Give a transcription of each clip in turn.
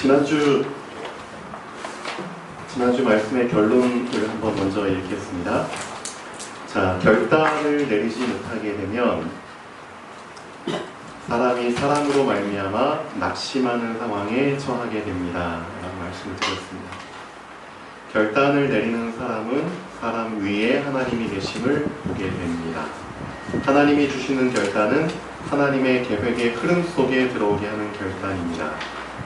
지난주 말씀의 결론을 한번 먼저 읽겠습니다. 자, 결단을 내리지 못하게 되면 사람이 사람으로 말미암아 낙심하는 상황에 처하게 됩니다. 라고 말씀을 드렸습니다. 결단을 내리는 사람은 사람 위에 하나님이 계심을 보게 됩니다. 하나님이 주시는 결단은 하나님의 계획의 흐름 속에 들어오게 하는 결단입니다.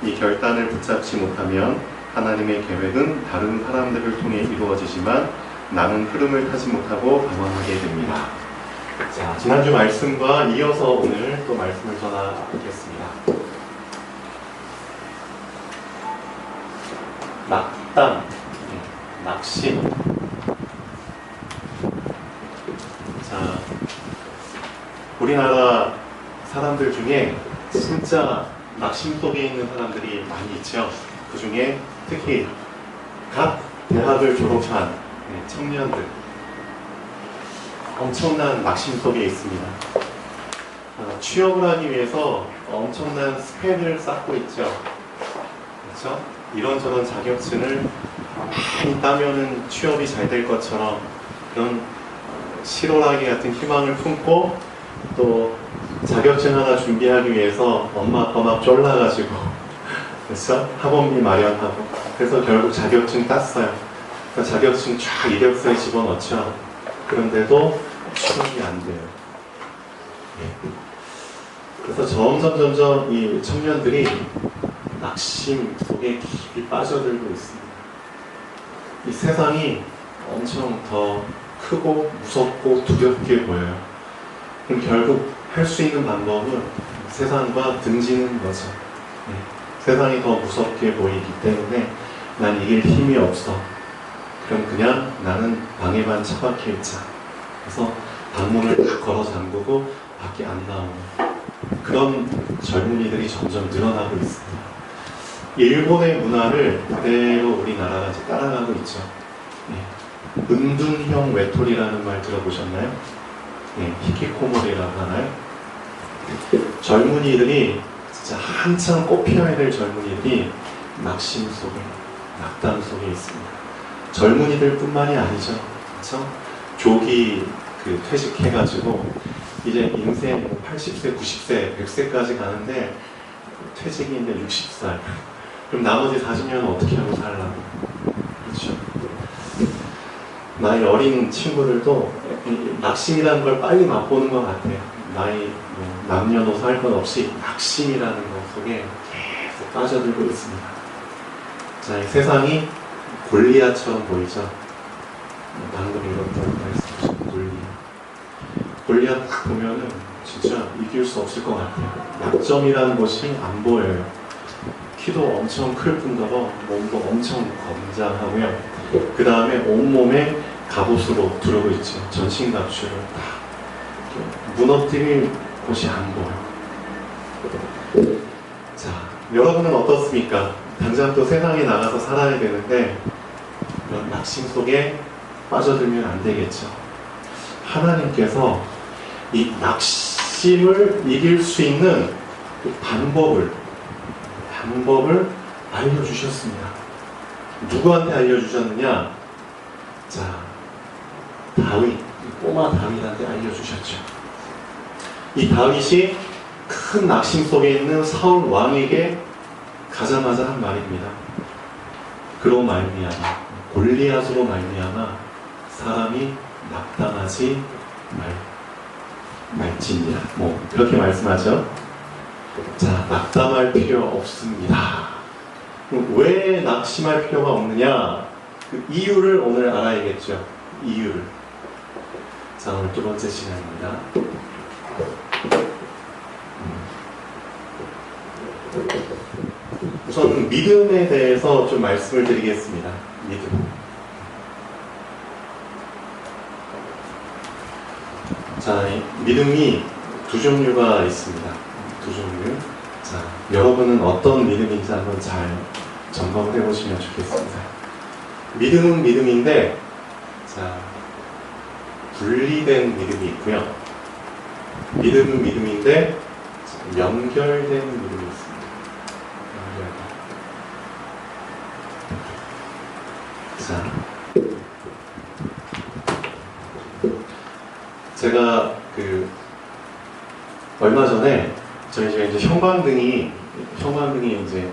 이 결단을 붙잡지 못하면 하나님의 계획은 다른 사람들을 통해 이루어지지만 나는 흐름을 타지 못하고 방황하게 됩니다. 자, 지난주 말씀과 이어서 오늘 또 말씀을 전하겠습니다. 낙담, 낙심. 자, 우리나라 사람들 중에 진짜 낙심 속에 있는 사람들이 많이 있죠. 그 중에 특히 각 대학을 졸업한 청년들, 엄청난 낙심 속에 있습니다. 취업을 하기 위해서 엄청난 스펙을 쌓고 있죠. 그렇죠? 이런저런 자격증을 많이 따면은 취업이 잘 될 것처럼 그런 실오라기 같은 희망을 품고 또 자격증 하나 준비하기 위해서 엄마 아빠 막 쫄라가지고 그래서 학원비 마련하고 그래서 결국 자격증 땄어요. 그 자격증 쫙 이력서에 집어넣죠. 그런데도 취업이 안 돼요. 그래서 점점 이 청년들이 낙심 속에 깊이 빠져들고 있습니다. 이 세상이 엄청 더 크고 무섭고 두렵게 보여요. 그럼 결국 할 수 있는 방법은 세상과 등지는 거죠. 세상이 더 무섭게 보이기 때문에 난 이길 힘이 없어. 그럼 그냥 나는 방에만 처박혀 있자. 그래서 방문을 딱 걸어 잠그고 밖에 안 나오는 그런 젊은이들이 점점 늘어나고 있습니다. 일본의 문화를 그대로 우리나라가 이제 따라가고 있죠. 은둔형 외톨이라는 말 들어보셨나요? 히키코모리라고 하나요? 젊은이들이 진짜 한참 꽃피어야 될 젊은이들이 낙심 속에, 낙담 속에 있습니다. 젊은이들 뿐만이 아니죠. 그렇죠? 조기 퇴직해가지고 이제 인생 80세, 90세, 100세까지 가는데 퇴직이 이제 60살. 그럼 나머지 40년은 어떻게 하고 살라고? 그렇죠? 나이 어린 친구들도 낙심이라는 걸 빨리 맛보는 것 같아요. 나이 남녀노소 할 것 없이 낙심이라는 것 속에 계속 빠져들고 있습니다. 자, 이 세상이 골리앗처럼 보이죠? 방금 읽었던 말씀이죠. 골리앗 딱 보면은 진짜 이길 수 없을 것 같아요. 약점이라는 것이 안 보여요. 키도 엄청 클 뿐더러 몸도 엄청 건장하고요. 그 다음에 온몸에 갑옷으로 두르고 있죠. 전신갑주를 다 무너뜨릴 곳이 안 보여요. 자, 여러분은 어떻습니까? 당장 또 세상에 나가서 살아야 되는데 이런 낙심 속에 빠져들면 안 되겠죠. 하나님께서 이 낙심을 이길 수 있는 방법을 알려주셨습니다. 누구한테 알려주셨느냐? 자, 다윗, 꼬마 다윗한테 알려주셨죠. 이 다윗이 큰 낙심 속에 있는 사울 왕에게 가자마자 한 말입니다. 그로 말미암아, 골리앗으로 말미암아 사람이 낙담하지 말지니라. 그렇게 말씀하죠. 자, 낙담할 필요 없습니다. 왜 낙심할 필요가 없느냐? 그 이유를 오늘 알아야겠죠. 이유를. 자, 오늘 두 번째 시간입니다. 우선 믿음에 대해서 좀 말씀을 드리겠습니다. 믿음. 자, 믿음이 두 종류가 있습니다. 두 종류. 자, 여러분은 어떤 믿음인지 한번 잘 점검을 해보시면 좋겠습니다. 믿음은 믿음인데, 자, 분리된 믿음이 있고요. 믿음은 믿음인데 연결된 믿음이 있습니다. 제가 얼마 전에 저희 집에 이제 형광등이 이제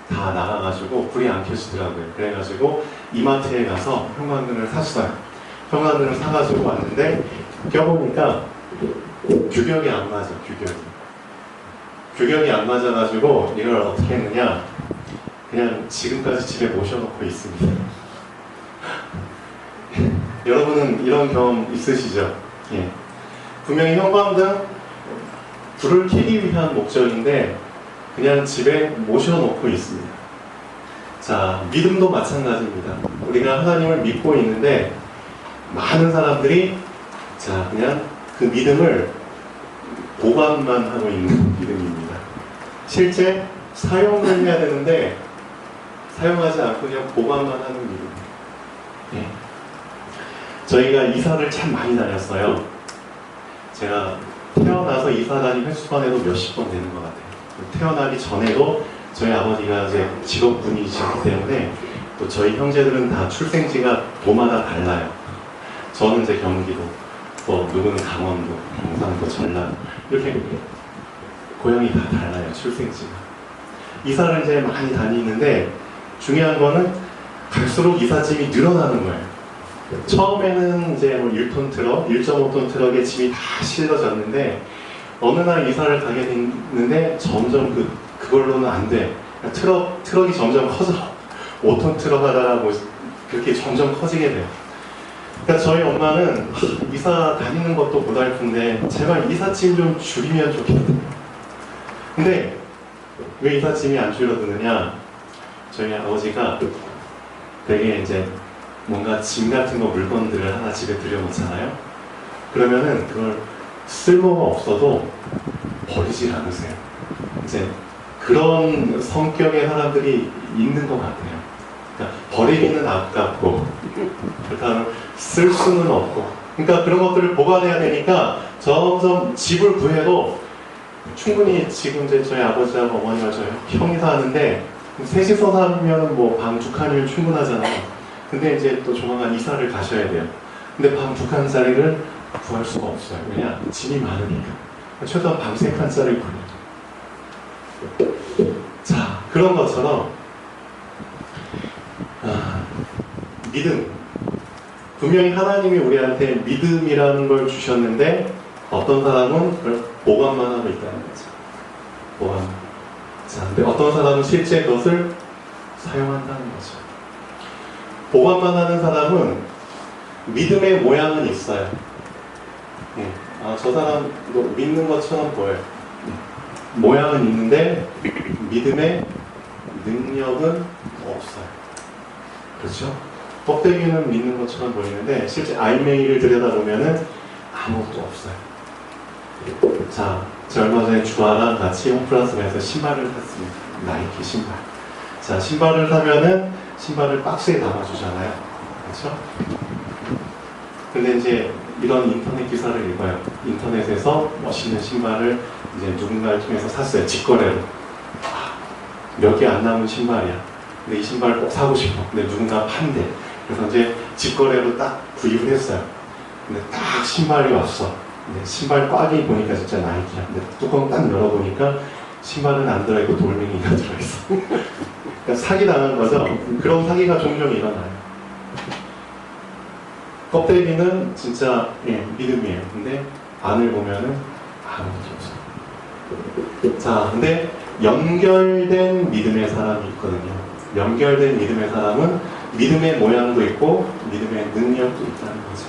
다 나가가지고 불이 안 켜지더라고요. 그래가지고 이마트에 가서 형광등을 샀어요. 형광등을 사가지고 왔는데 껴보니까 규격이 안 맞아. 규격이 안 맞아가지고 이걸 어떻게 했느냐, 그냥 지금까지 집에 모셔놓고 있습니다. 여러분은 이런 경험 있으시죠? 예. 분명히 형광등 불을 켜기 위한 목적인데 그냥 집에 모셔놓고 있습니다. 자, 믿음도 마찬가지입니다. 우리가 하나님을 믿고 있는데 많은 사람들이 그냥 그 믿음을 보관만 하고 있는 믿음입니다. 실제 사용을 해야 되는데 사용하지 않고 그냥 보관만 하는 믿음. 예. 저희가 이사를 참 많이 다녔어요. 제가 태어나서 이사 다닌 횟수만 해도 몇십 번 되는 것 같아요. 태어나기 전에도 저희 아버지가 이제 직업군이시기 때문에 또 저희 형제들은 다 출생지가 도마다 달라요. 저는 이제 경기도, 또 누구는 강원도, 경상도, 전라도 이렇게 고향이 다 달라요. 출생지가. 이사를 이제 많이 다니는데 중요한 거는 갈수록 이삿짐이 늘어나는 거예요. 처음에는 이제 1톤 트럭, 1.5톤 트럭에 짐이 다 실려졌는데 어느 날 이사를 가게 됐는데 점점 그걸로는 안 돼. 트럭이 점점 커져. 5톤 트럭 하다가 뭐 그렇게 점점 커지게 돼요. 그러니까 저희 엄마는 이사 다니는 것도 고달픈데 제발 이삿짐 좀 줄이면 좋겠다. 근데 왜 이삿짐이 안 줄어드느냐? 저희 아버지가 되게 이제 뭔가 짐 같은 거 물건들을 하나 집에 들여놓잖아요. 그러면은 그걸 쓸모가 없어도 버리질 않으세요. 이제 그런 성격의 사람들이 있는 것 같아요. 그러니까 버리기는 아깝고 그렇다면 쓸 수는 없고, 그러니까 그런 것들을 보관해야 되니까 점점 집을 구해도 충분히 지금 이제 저희 아버지하고 어머니와 저희 형이 사는데 셋이서 살면 뭐 방 2칸이면 충분하잖아요. 근데 이제 또 조만간 이사를 가셔야 돼요. 근데 방 2칸짜리를 구할 수가 없어요. 왜냐? 짐이 많으니까. 최소한 방 3칸짜리 구해요. 자, 그런 것처럼 믿음. 분명히 하나님이 우리한테 믿음이라는 걸 주셨는데 어떤 사람은 그걸 보관만 하고 있다는 거죠. 보관. 자, 근데 어떤 사람은 실제 그것을 사용한다는 거죠. 보관만 하는 사람은 믿음의 모양은 있어요. 저 사람 믿는 것처럼 보여요. 모양은 있는데 믿음의 능력은 없어요. 그렇죠? 껍데기는 믿는 것처럼 보이는데 실제 알맹이를 들여다보면은 아무것도 없어요. 자, 제가 얼마 전에 주아랑 같이 홈플러스에서 신발을 샀습니다. 나이키 신발. 자, 신발을 사면은 신발을 박스에 담아주잖아요. 그렇죠? 근데 이제 이런 인터넷 기사를 읽어요. 인터넷에서 멋있는 신발을 이제 누군가를 통해서 샀어요. 직거래로. 몇 개 안 남은 신발이야. 근데 이 신발 꼭 사고 싶어. 근데 누군가 판대. 그래서 이제 직거래로 딱 구입을 했어요. 근데 딱 신발이 왔어. 근데 신발 꽉이 보니까 진짜 나이키야. 근데 뚜껑 딱 열어보니까 신발은 안 들어있고 돌멩이가 들어있어. 그러니까 사기 당한 거죠. 그런 사기가 종종 일어나요. 껍데기는 진짜 믿음이에요. 근데 안을 보면은 아무것도 없어요. 자, 근데 연결된 믿음의 사람이 있거든요. 연결된 믿음의 사람은 믿음의 모양도 있고 믿음의 능력도 있다는 거죠.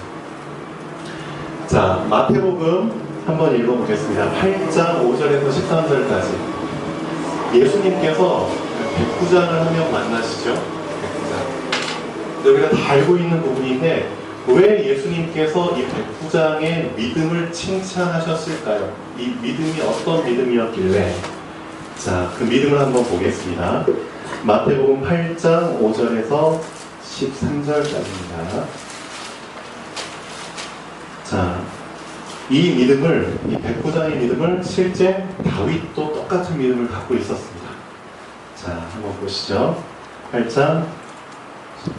자, 마태복음 한번 읽어보겠습니다. 8장 5절에서 13절까지. 예수님께서 백부장을 한 명 만나시죠. 백부장. 우리가 다 알고 있는 부분인데 왜 예수님께서 이 백부장의 믿음을 칭찬하셨을까요? 이 믿음이 어떤 믿음이었길래? 자, 그 믿음을 한번 보겠습니다. 마태복음 8장 5절에서 13절까지입니다. 자, 이 믿음을, 이 백부장의 믿음을 실제 다윗도 똑같은 믿음을 갖고 있었습니다. 자, 한번 보시죠. 8장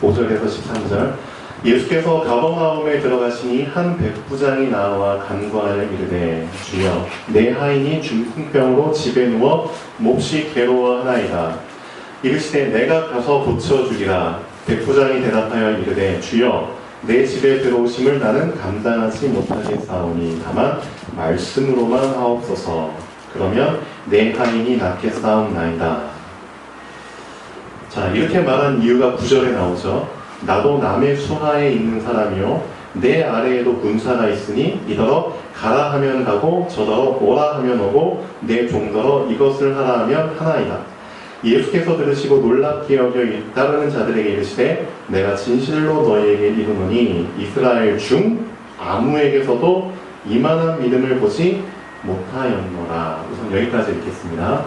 5절에서 13절. 예수께서 가버나움에 들어가시니 한 백부장이 나와 간구하여 이르되 주여 내 하인이 중풍병으로 집에 누워 몹시 괴로워하나이다. 이르시되 내가 가서 고쳐주리라. 백부장이 대답하여 이르되 주여 내 집에 들어오심을 나는 감당하지 못하겠사오니 다만 말씀으로만 하옵소서. 그러면 내 하인이 낫겠사옵나이다. 자, 이렇게 말한 이유가 9절에 나오죠. 나도 남의 수하에 있는 사람이요 내 아래에도 군사가 있으니 이더러 가라 하면 가고 저더러 오라 하면 오고 내 종더러 이것을 하라 하면 하나이다. 예수께서 들으시고 놀랍게 여겨 따르는 자들에게 이르시되 내가 진실로 너희에게 이르노니 이스라엘 중 아무에게서도 이만한 믿음을 보지 못하였노라. 우선 여기까지 읽겠습니다.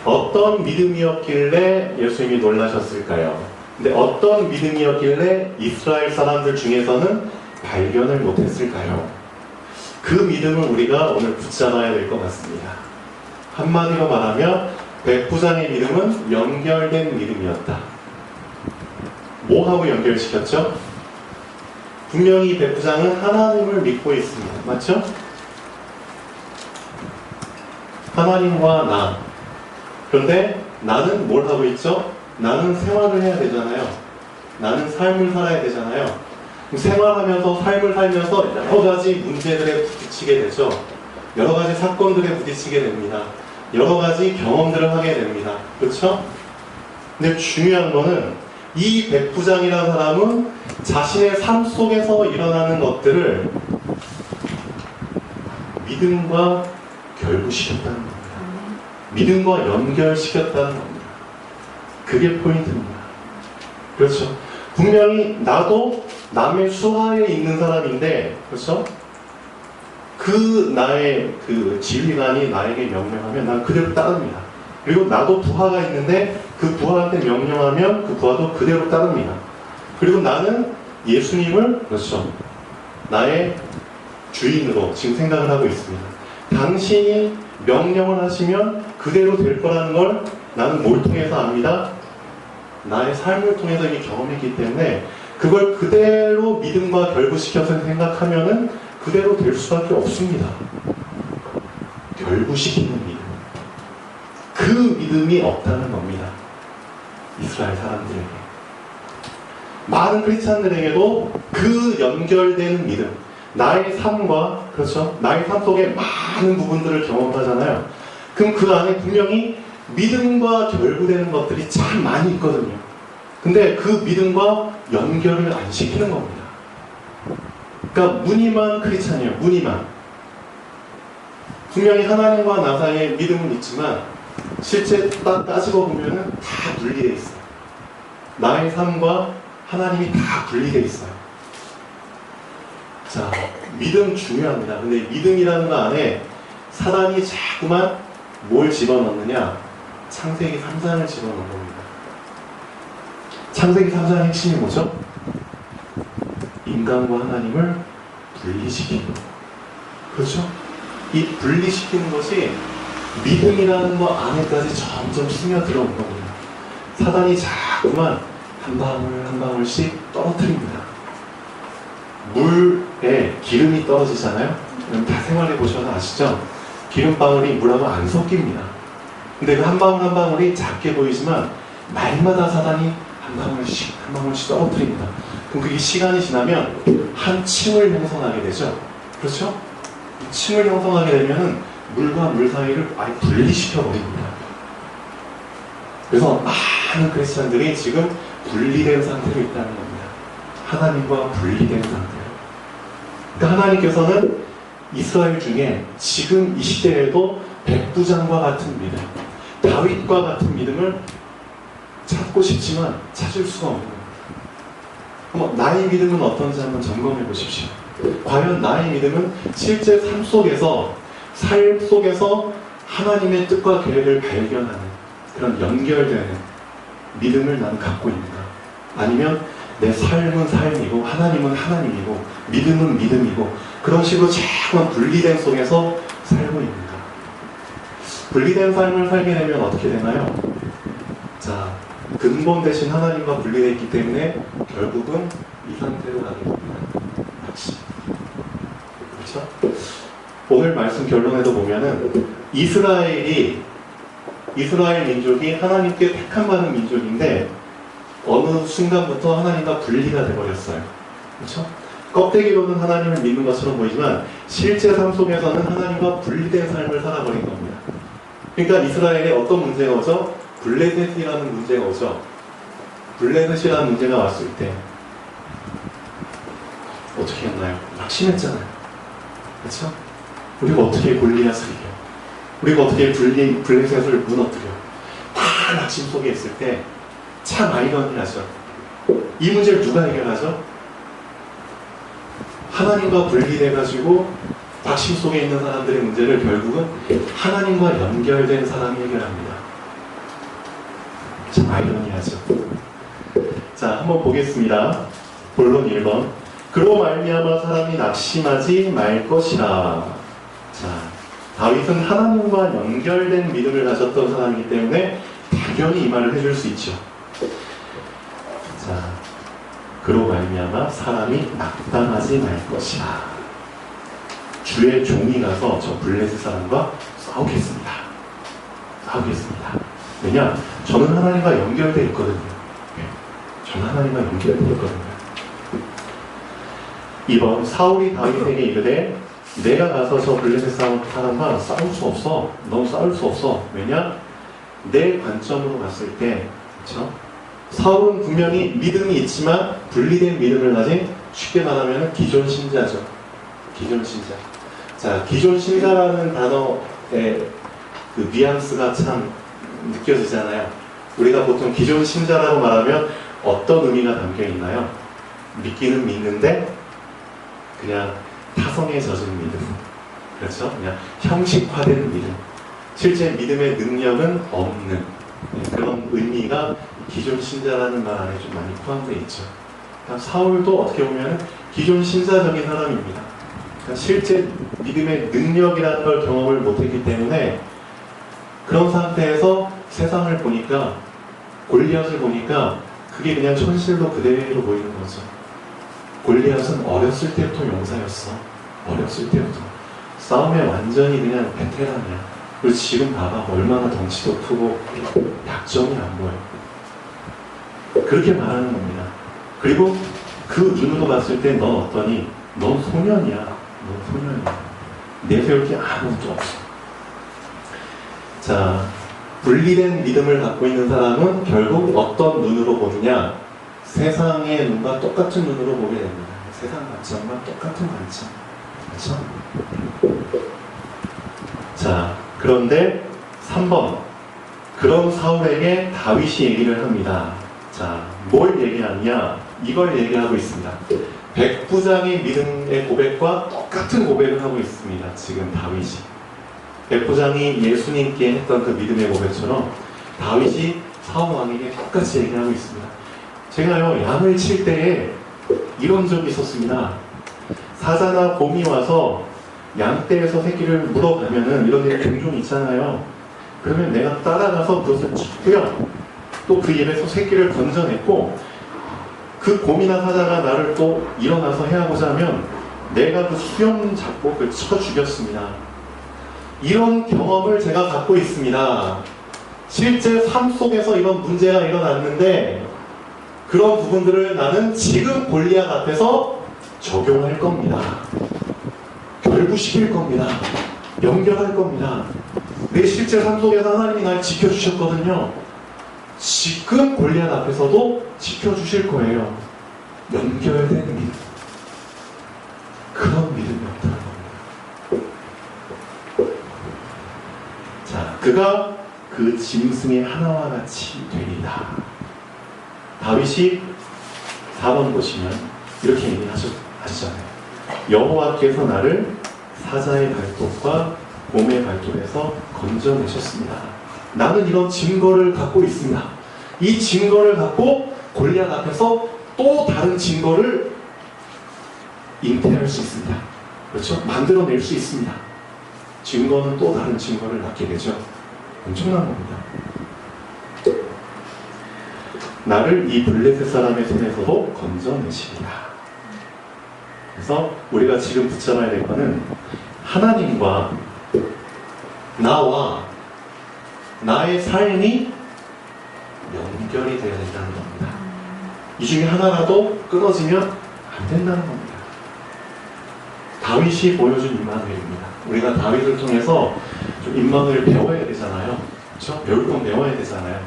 어떤 믿음이었길래 예수님이 놀라셨을까요? 근데 어떤 믿음이었길래 이스라엘 사람들 중에서는 발견을 못했을까요? 그 믿음을 우리가 오늘 붙잡아야 될 것 같습니다. 한마디로 말하면 백부장의 믿음은 연결된 믿음이었다. 뭐하고 연결시켰죠? 분명히 백부장은 하나님을 믿고 있습니다. 맞죠? 하나님과 나. 그런데 나는 뭘 하고 있죠? 나는 생활을 해야 되잖아요. 나는 삶을 살아야 되잖아요. 생활하면서 삶을 살면서 여러 가지 문제들에 부딪히게 되죠. 여러 가지 사건들에 부딪히게 됩니다. 여러 가지 경험들을 하게 됩니다. 그렇죠? 근데 중요한 거는 이 백부장이라는 사람은 자신의 삶 속에서 일어나는 것들을 믿음과 결부시켰다는 겁니다. 믿음과 연결시켰다는 겁니다. 그게 포인트입니다. 그렇죠? 분명히 나도 남의 수하에 있는 사람인데, 그렇죠? 그 나의 그 지휘관이 나에게 명령하면 난 그대로 따릅니다. 그리고 나도 부하가 있는데 그 부하한테 명령하면 그 부하도 그대로 따릅니다. 그리고 나는 예수님을, 그렇죠, 나의 주인으로 지금 생각을 하고 있습니다. 당신이 명령을 하시면 그대로 될 거라는 걸 나는 뭘 통해서 압니다? 나의 삶을 통해서 이미 경험했기 때문에 그걸 그대로 믿음과 결부시켜서 생각하면은 그대로 될 수밖에 없습니다. 결부시키는 믿음. 그 믿음이 없다는 겁니다. 이스라엘 사람들에게. 많은 크리스찬들에게도 그 연결되는 믿음, 나의 삶과, 그렇죠, 나의 삶 속에 많은 부분들을 경험하잖아요. 그럼 그 안에 분명히 믿음과 결부되는 것들이 참 많이 있거든요. 근데 그 믿음과 연결을 안 시키는 겁니다. 그러니까 무늬만 크리스찬이에요. 무늬만. 분명히 하나님과 나 사이에 믿음은 있지만 실제 딱 따지고 보면은 다 분리되어 있어요. 나의 삶과 하나님이 다 분리되어 있어요. 자, 믿음 중요합니다. 근데 믿음이라는 거 안에 사단이 자꾸만 뭘 집어넣느냐? 창세기 3장을 집어넣는 겁니다. 창세기 3장의 핵심이 뭐죠? 인간과 하나님을 분리시키는 것. 그렇죠? 이 분리시키는 것이 믿음이라는 것 안에까지 점점 스며들어온 겁니다. 사단이 자꾸만 한 방울 한 방울씩 떨어뜨립니다. 물에 기름이 떨어지잖아요? 다 생활해 보셔서 아시죠? 기름방울이 물하고 안 섞입니다. 근데 그 한 방울 한 방울이 작게 보이지만 날마다 사단이 한 방울씩 한 방울씩 떨어뜨립니다. 그럼 그게 시간이 지나면 한 층을 형성하게 되죠. 그렇죠? 이 층을 형성하게 되면은 물과 물 사이를 아예 분리시켜 버립니다. 그래서 많은 크리스찬들이 지금 분리된 상태로 있다는 겁니다. 하나님과 분리된 상태. 그러니까 하나님께서는 이스라엘 중에 지금 이 시대에도 백부장과 같은 믿음, 다윗과 같은 믿음을 찾고 싶지만 찾을 수가 없는 겁니다. 한번 나의 믿음은 어떤지 한번 점검해 보십시오. 과연 나의 믿음은 실제 삶 속에서 하나님의 뜻과 계획을 발견하는 그런 연결되는 믿음을 나는 갖고 있는가? 아니면 내 삶은 삶이고 하나님은 하나님이고 믿음은 믿음이고 그런 식으로 자꾸만 분리된 속에서 살고 있는가? 분리된 삶을 살게 되면 어떻게 되나요? 자, 근본 대신 하나님과 분리되어 있기 때문에 결국은 이 상태로 가게 됩니다. 낙심. 그렇죠? 오늘 말씀 결론에도 보면은 이스라엘 민족이 하나님께 택함받은 민족인데 어느 순간부터 하나님과 분리가 되어버렸어요. 그렇죠? 껍데기로는 하나님을 믿는 것처럼 보이지만 실제 삶 속에서는 하나님과 분리된 삶을 살아버린 겁니다. 그러니까 이스라엘에 어떤 문제가 오죠? 블레셋이라는 문제가 오죠. 블레셋이라는 문제가 왔을 때 어떻게 했나요? 낙심했잖아요. 그렇죠? 우리가 어떻게 골리앗을 이겨? 우리가 어떻게 블레셋을 무너뜨려? 다 낙심 속에 있을 때 참 아이러니하죠. 이 문제를 누가 해결하죠? 하나님과 분리돼가지고 낙심 속에 있는 사람들의 문제를 결국은 하나님과 연결된 사람이 해결합니다. 참 아이러니하죠. 자, 한번 보겠습니다. 본론 1번. 그로 말미암아 사람이 낙심하지 말 것이라. 자, 다윗은 하나님과 연결된 믿음을 가졌던 사람이기 때문에 당연히 이 말을 해줄 수 있죠. 자, 그로 말미암아 사람이 낙담하지 말 것이라. 주의 종이 가서 저 블레셋 사람과 싸우겠습니다. 왜냐? 저는 하나님과 연결되어 있거든요. 저는 하나님과 연결되어 있거든요. 2번. 사울이 다윗에게 이르되 내가 가서 저 블레셋 사람과 싸울 수 없어. 넌 싸울 수 없어. 왜냐? 내 관점으로 봤을 때, 그렇죠? 사울은 분명히 믿음이 있지만 분리된 믿음을 가진, 쉽게 말하면 기존 신자죠. 기존 신자. 자, 기존 신자라는 단어의 그 뉘앙스가 참 느껴지잖아요. 우리가 보통 기존 신자라고 말하면 어떤 의미가 담겨 있나요? 믿기는 믿는데 그냥 타성에 젖은 믿음. 그렇죠? 그냥 형식화된 믿음. 실제 믿음의 능력은 없는 그런 의미가 기존 신자라는 말 안에 좀 많이 포함되어 있죠. 그러니까 사울도 어떻게 보면 기존 신자적인 사람입니다. 그러니까 실제 믿음의 능력이라는 걸 경험을 못했기 때문에 그런 상태에서 세상을 보니까, 골리앗을 보니까 그게 그냥 현실로 그대로 보이는 거죠. 골리앗은 어렸을 때부터 용사였어. 어렸을 때부터. 싸움에 완전히 그냥 베테랑이야. 그리고 지금 봐봐. 얼마나 덩치도 크고 약점이 안 보여. 그렇게 말하는 겁니다. 그리고 그 눈으로 봤을 때 넌 어떠니? 넌 소년이야. 넌 소년이야. 내세울 게 아무것도 없어. 자, 분리된 믿음을 갖고 있는 사람은 결국 어떤 눈으로 보느냐? 세상의 눈과 똑같은 눈으로 보게 됩니다. 세상 관점과 똑같은 관점. 그렇죠? 자, 그런데 3번. 그런 사울에게 다윗이 얘기를 합니다. 자, 뭘 얘기하느냐? 이걸 얘기하고 있습니다. 백부장의 믿음의 고백과 똑같은 고백을 하고 있습니다. 지금 다윗이. 백부장이 예수님께 했던 그 믿음의 고백처럼 다윗이 사울 왕에게 똑같이 얘기하고 있습니다. 제가요, 양을 칠 때에 이런 적이 있었습니다. 사자나 곰이 와서 양떼에서 새끼를 물어가면은 이런 데 종종 있잖아요. 그러면 내가 따라가서 그것을 치고요. 또 그 입에서 새끼를 건져냈고, 그 곰이나 사자가 나를 또 일어나서 해하고자 하면 내가 그 수염 잡고 그 쳐 죽였습니다. 이런 경험을 제가 갖고 있습니다. 실제 삶 속에서 이런 문제가 일어났는데 그런 부분들을 나는 지금 골리앗 앞에서 적용할 겁니다. 결부시킬 겁니다. 연결할 겁니다. 내 실제 삶 속에서 하나님이 날 지켜주셨거든요. 지금 골리앗 앞에서도 지켜주실 거예요. 연결된 믿음. 그런 믿음이 없다는 겁니다. 자, 그가 그 짐승의 하나와 같이 되리라. 다윗이 4번 보시면 이렇게 얘기하셨잖아요. 여호와께서 나를 사자의 발톱과 곰의 발톱에서 건져내셨습니다. 나는 이런 증거를 갖고 있습니다. 이 증거를 갖고 골리앗 앞에서 또 다른 증거를 잉태할 수 있습니다. 그렇죠? 만들어낼 수 있습니다. 증거는 또 다른 증거를 낳게 되죠. 엄청난 겁니다. 나를 이 블레셋 사람의 손에서도 건져내시리라. 그래서 우리가 지금 붙잡아야 될 거는 하나님과 나와 나의 삶이 연결이 되어야 된다는 겁니다. 이 중에 하나라도 끊어지면 안 된다는 겁니다. 다윗이 보여준 임마누엘입니다. 우리가 다윗을 통해서 좀 임마누엘 배워야 되잖아요. 그렇죠? 배울 건 배워야 되잖아요.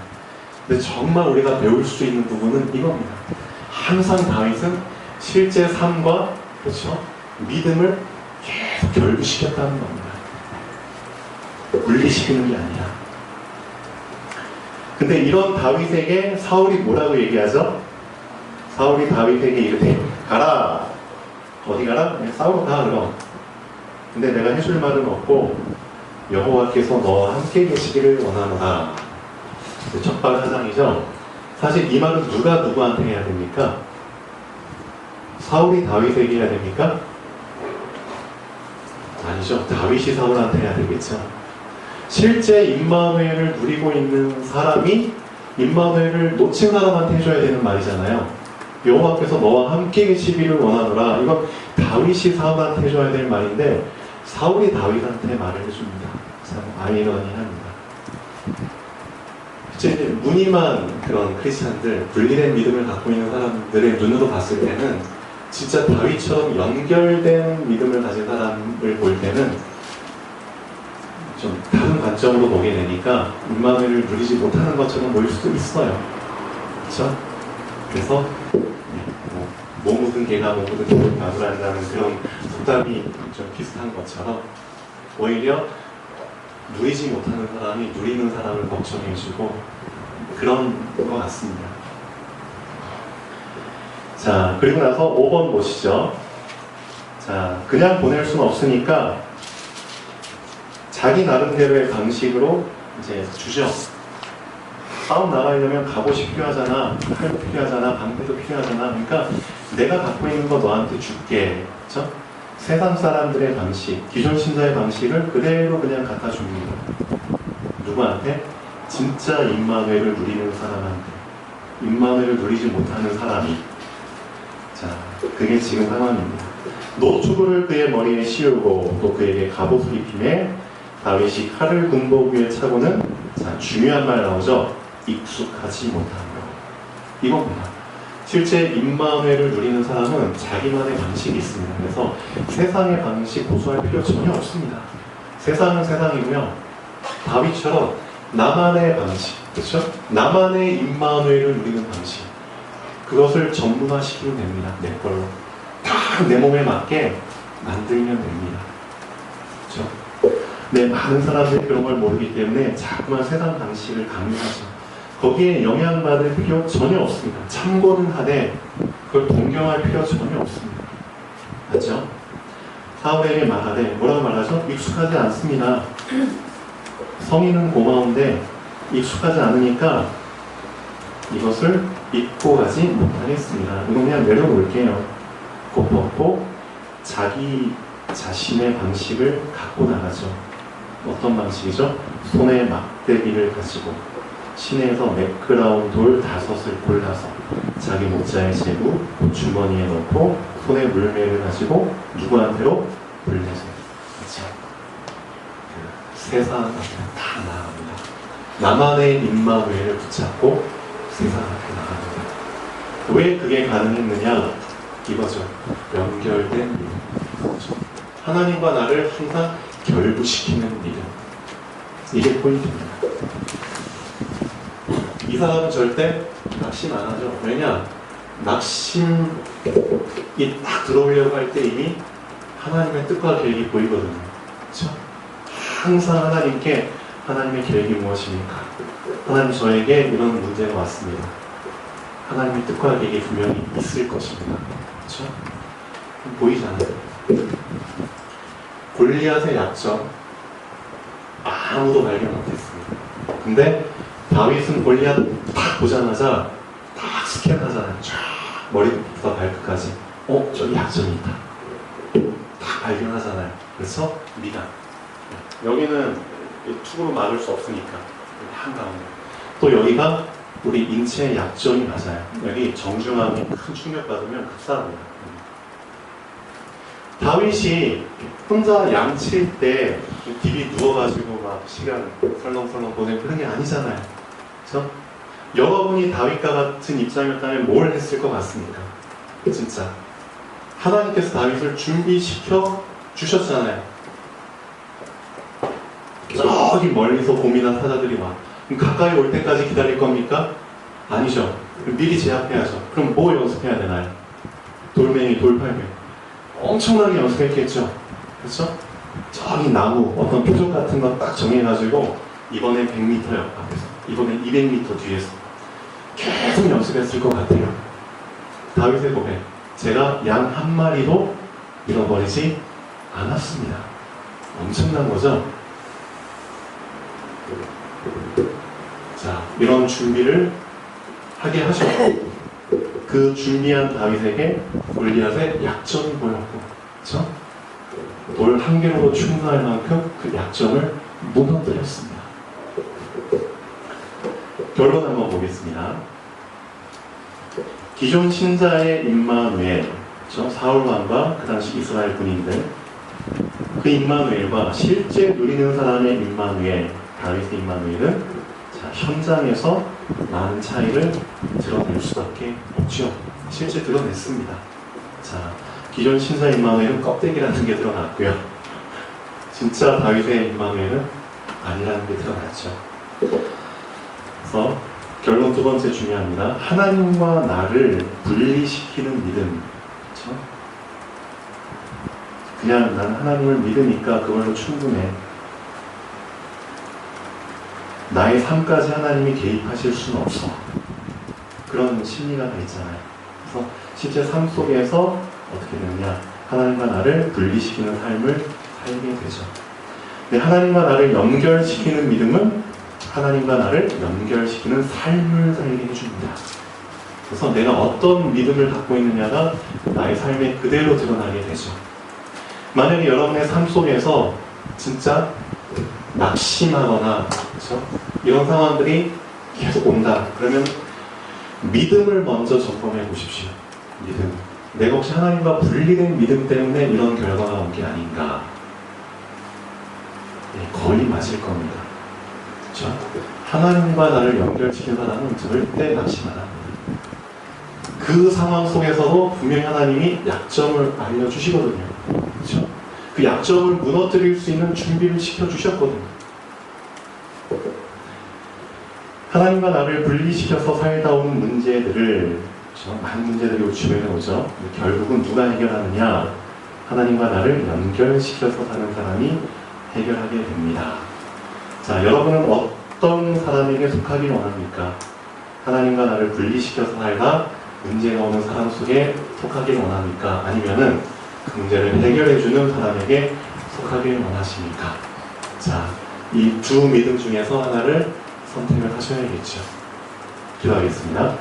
근데 정말 우리가 배울 수 있는 부분은 이겁니다. 항상 다윗은 실제 삶과 그렇죠? 믿음을 계속 결부시켰다는 겁니다. 분리시키는 게 아니라. 근데 이런 다윗에게 사울이 뭐라고 얘기하죠? 사울이 다윗에게 이르되 가라. 어디 가라? 싸우러 가 그럼. 근데 내가 해줄 말은 없고 여호와께서 너와 함께 계시기를 원하노라. 척박하장이죠. 사실 이 말은 누가 누구한테 해야 됩니까? 사울이 다윗에게 해야 됩니까? 아니죠. 다윗이 사울한테 해야 되겠죠. 실제 임마누엘을 누리고 있는 사람이 임마누엘을 놓친 사람한테 해줘야 되는 말이잖아요. 여호와께서 너와 함께 계시기를 원하노라. 이건 다윗이 사울한테 해줘야 될 말인데 사울이 다윗한테 말을 해줍니다. 참 아이러니합니다. 이제 무늬만 그런 크리스찬들, 분리된 믿음을 갖고 있는 사람들의 눈으로 봤을 때는 진짜 다윗처럼 연결된 믿음을 가진 사람을 볼 때는 좀 다른 관점으로 보게 되니까 임마누엘을 누리지 못하는 것처럼 보일 수도 있어요. 그렇죠? 그래서 뭐 묻은 개가 못 묻은 개를 나무란다는 그런 속담이 좀 비슷한 것처럼 오히려 누리지 못하는 사람이 누리는 사람을 걱정해주고 그런 것 같습니다. 자, 그리고 나서 5번 보시죠. 자, 그냥 보낼 수는 없으니까 자기 나름대로의 방식으로 이제 주죠. 싸움 나가려면 갑옷이 필요하잖아, 칼도 필요하잖아, 방패도 필요하잖아. 그러니까 내가 갖고 있는 거 너한테 줄게. 그렇죠? 세상 사람들의 방식, 기존 신자의 방식을 그대로 그냥 갖다 줍니다. 누구한테? 진짜 임마누엘을 누리는 사람한테. 임마누엘을 누리지 못하는 사람이. 자, 그게 지금 상황입니다. 노초구를 그의 머리에 씌우고 또 그에게 갑옷을 입히매 다윗이 칼을 군복 위에 차고는 자, 중요한 말 나오죠. 익숙하지 못한 것. 이겁니다. 실제 임마누엘을 누리는 사람은 자기만의 방식이 있습니다. 그래서 세상의 방식 고수할 필요 전혀 없습니다. 세상은 세상이고요. 다윗처럼 나만의 방식, 그렇죠? 나만의 임마누엘을 누리는 방식. 그것을 전문화시키면 됩니다. 내 걸로. 다 내 몸에 맞게 만들면 됩니다. 그렇죠? 네, 많은 사람들이 그런 걸 모르기 때문에 자꾸만 세상 방식을 강요하죠. 거기에 영향받을 필요 전혀 없습니다. 참고는 하되 그걸 동경할 필요 전혀 없습니다. 맞죠? 사울에게 말하되 뭐라고 말하죠? 익숙하지 않습니다. 성인은 고마운데 익숙하지 않으니까 이것을 입고 가지 못하겠습니다. 이거 그냥 내려놓을게요. 곧 벗고 자기 자신의 방식을 갖고 나가죠. 어떤 방식이죠? 손에 막대기를 가지고 시내에서 매끄러운 돌 5을 골라서 자기 모자에 재고 주머니에 넣고 손에 물매를 가지고 누구한테로? 블레셋. 그렇죠? 세상 앞에 다 나갑니다. 나만의 임마누엘을 붙잡고 세상 앞에 나갑니다. 왜 그게 가능했느냐? 이거죠. 연결된 믿음. 그렇죠? 하나님과 나를 항상 결부시키는 믿음. 이게 포인트입니다. 이 사람은 절대 낙심 안 하죠. 왜냐? 낙심이 딱 들어오려고 할 때 이미 하나님의 뜻과 계획이 보이거든요. 그렇죠? 항상 하나님께 하나님의 계획이 무엇입니까? 하나님 저에게 이런 문제가 왔습니다. 하나님의 뜻과 계획이 분명히 있을 것입니다. 그렇죠? 보이잖아요. 골리앗의 약점 아무도 발견 못했습니다. 근데 다윗은 골리앗 딱 보자마자 딱 스캔하잖아요. 쫙 머리부터 발끝까지 저기 약점이 있다. 딱 발견하잖아요. 그래서 미담. 여기는 투구로 막을 수 없으니까 한가운데. 또 여기가 우리 인체의 약점이 맞아요. 여기 정중함이 큰 충격받으면 급사합니다. 다윗이 혼자 양칠 때 디비 누워가지고 막 시간 설렁설렁 보낸 그런 게 아니잖아요. 그렇죠? 여러분이 다윗과 같은 입장이었다면 뭘 했을 것 같습니까? 진짜 하나님께서 다윗을 준비시켜 주셨잖아요. 저기 멀리서 곰이나 사자들이 와. 그럼 가까이 올 때까지 기다릴 겁니까? 아니죠. 그럼 미리 제압해야죠. 그럼 뭐 연습해야 되나요? 돌멩이, 돌팔매. 엄청나게 연습했겠죠. 그렇죠? 저기 나무, 어떤 표적 같은 거 딱 정해가지고 이번엔 100m 옆 앞에서, 이번엔 200m 뒤에서 계속 연습했을 것 같아요. 다윗의 고백. 제가 양 한 마리도 잃어버리지 않았습니다. 엄청난 거죠? 자, 이런 준비를 하게 하셨고, 그 준비한 다윗에게 골리앗의 약점이 보였고, 그렇죠? 돌 한 개로도 충분할 만큼 그 약점을 무너뜨렸습니다. 결론 한번 보겠습니다. 기존 신자의 임마누엘, 그렇죠? 사울왕과 그 당시 이스라엘 군인들, 그 임마누엘과 실제 누리는 사람의 임마누엘, 다윗의 임마누엘은 현장에서 많은 차이를 드러낼 수밖에 없죠. 실제 드러냈습니다. 자, 기존 신사 임마누엘은 껍데기라는 게 드러났고요. 진짜 다윗의 임마누엘은 아니라는 게 드러났죠. 그래서 결론 두 번째 중요합니다. 하나님과 나를 분리시키는 믿음. 그렇죠? 그냥 난 하나님을 믿으니까 그걸로 충분해. 나의 삶까지 하나님이 개입하실 수는 없어. 그런 심리가 다 있잖아요. 그래서 실제 삶 속에서 어떻게 되느냐, 하나님과 나를 분리시키는 삶을 살게 되죠. 근데 하나님과 나를 연결시키는 믿음은 하나님과 나를 연결시키는 삶을 살게 해줍니다. 그래서 내가 어떤 믿음을 갖고 있느냐가 나의 삶에 그대로 드러나게 되죠. 만약에 여러분의 삶 속에서 진짜 낙심하거나, 그렇죠? 이런 상황들이 계속 온다. 그러면 믿음을 먼저 점검해 보십시오. 믿음. 내가 혹시 하나님과 분리된 믿음 때문에 이런 결과가 온 게 아닌가? 네, 거의 맞을 겁니다. 그렇죠? 하나님과 나를 연결시킨 사람은 절대 낙심 안 합니다. 그 상황 속에서도 분명히 하나님이 약점을 알려주시거든요. 그렇죠? 그 약점을 무너뜨릴 수 있는 준비를 시켜주셨거든요. 하나님과 나를 분리시켜서 살다 온 문제들을, 그렇죠? 많은 문제들이 우리 주변에 오죠. 결국은 누가 해결하느냐? 하나님과 나를 연결시켜서 사는 사람이 해결하게 됩니다. 자, 여러분은 어떤 사람에게 속하길 원합니까? 하나님과 나를 분리시켜서 살다 문제가 오는 사람 속에 속하길 원합니까? 아니면은 그 문제를 해결해주는 사람에게 속하길 원하십니까? 자, 이 두 믿음 중에서 하나를 선택을 하셔야겠죠. 기도하겠습니다.